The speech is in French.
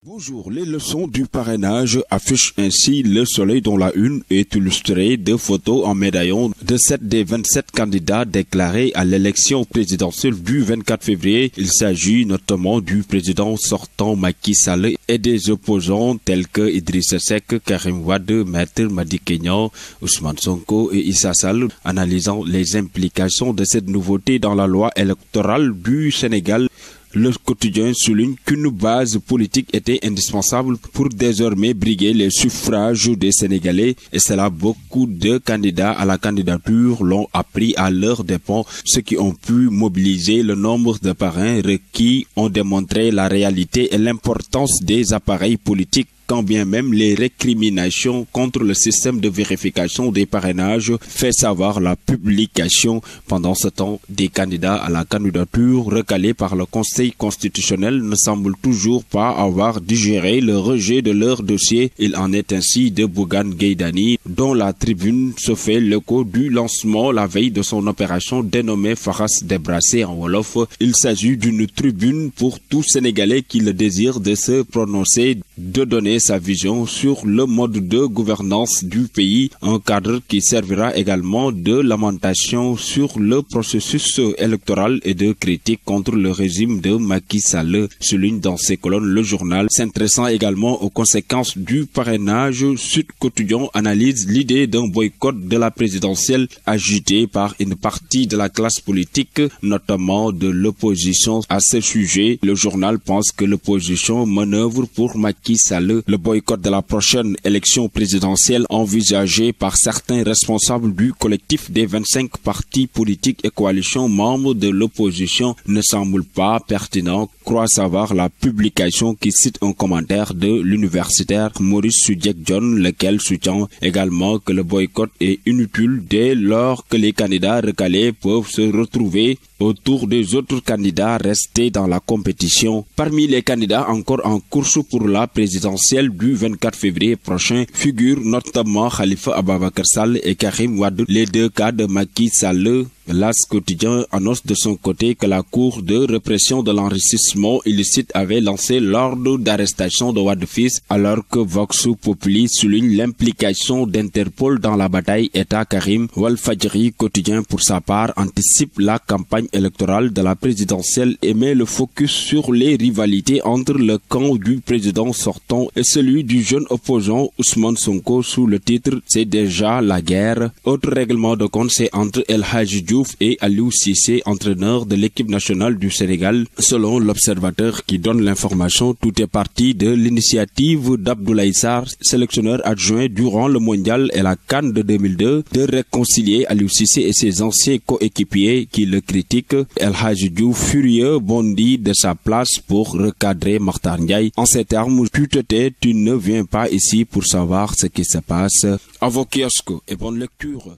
Bonjour, les leçons du parrainage affichent ainsi le soleil dont la une est illustrée de photos en médaillon de 7 des 27 candidats déclarés à l'élection présidentielle du 24 février. Il s'agit notamment du président sortant Macky Sall et des opposants tels que Idrissa Seck, Karim Wade, Maître Madické Niang, Ousmane Sonko et Issa Sall. Analysant les implications de cette nouveauté dans la loi électorale du Sénégal, le quotidien souligne qu'une base politique était indispensable pour désormais briguer les suffrages des Sénégalais, et cela beaucoup de candidats à la candidature l'ont appris à leurs dépens. Ceux qui ont pu mobiliser le nombre de parrains requis ont démontré la réalité et l'importance des appareils politiques, quand bien même les récriminations contre le système de vérification des parrainages fait savoir la publication pendant ce temps des candidats à la candidature recalés par le Conseil constitutionnel ne semblent toujours pas avoir digéré le rejet de leur dossier. Il en est ainsi de Bougane Gueye Dany, dont la tribune se fait l'écho du lancement la veille de son opération dénommée Faras Débrassé en Wolof. Il s'agit d'une tribune pour tout Sénégalais qui le désire de se prononcer, de donner sa vision sur le mode de gouvernance du pays, un cadre qui servira également de lamentation sur le processus électoral et de critique contre le régime de Macky Sall, souligne dans ses colonnes le journal. S'intéressant également aux conséquences du parrainage, Sud Quotidien analyse l'idée d'un boycott de la présidentielle agitée par une partie de la classe politique, notamment de l'opposition. À ce sujet, le journal pense que l'opposition manœuvre pour Macky Sall. Le boycott de la prochaine élection présidentielle envisagée par certains responsables du collectif des 25 partis politiques et coalitions membres de l'opposition ne semble pas pertinent, croit savoir la publication qui cite un commentaire de l'universitaire Maurice Soudieck-Dione, lequel soutient également que le boycott est inutile dès lors que les candidats recalés peuvent se retrouver autour des autres candidats restés dans la compétition. Parmi les candidats encore en course pour la présidentielle du 24 février prochain figurent notamment Khalifa Ababacar Sall et Karim Wade, les deux cas de Macky Sall. L'As quotidien annonce de son côté que la Cour de répression de l'enrichissement illicite avait lancé l'ordre d'arrestation de Wade fils, alors que Vox Populi souligne l'implication d'Interpol dans la bataille État Karim. Walfadjri quotidien pour sa part anticipe la campagne électorale de la présidentielle et met le focus sur les rivalités entre le camp du président sortant et celui du jeune opposant Ousmane Sonko sous le titre C'est déjà la guerre. Autre règlement de compte, c'est entre El Hadji Diouf et Aliou Cissé, entraîneur de l'équipe nationale du Sénégal. Selon l'Observateur qui donne l'information, tout est parti de l'initiative d'Abdoulaye Sarr, sélectionneur adjoint durant le mondial et la CAN de 2002, de réconcilier Aliou Cissé et ses anciens coéquipiers qui le critiquent. El Hadji Diouf, furieux, bondit de sa place pour recadrer Makhtar Ndiaye. En ces termes, putain, tu ne viens pas ici pour savoir ce qui se passe. À vos kiosques et bonne lecture.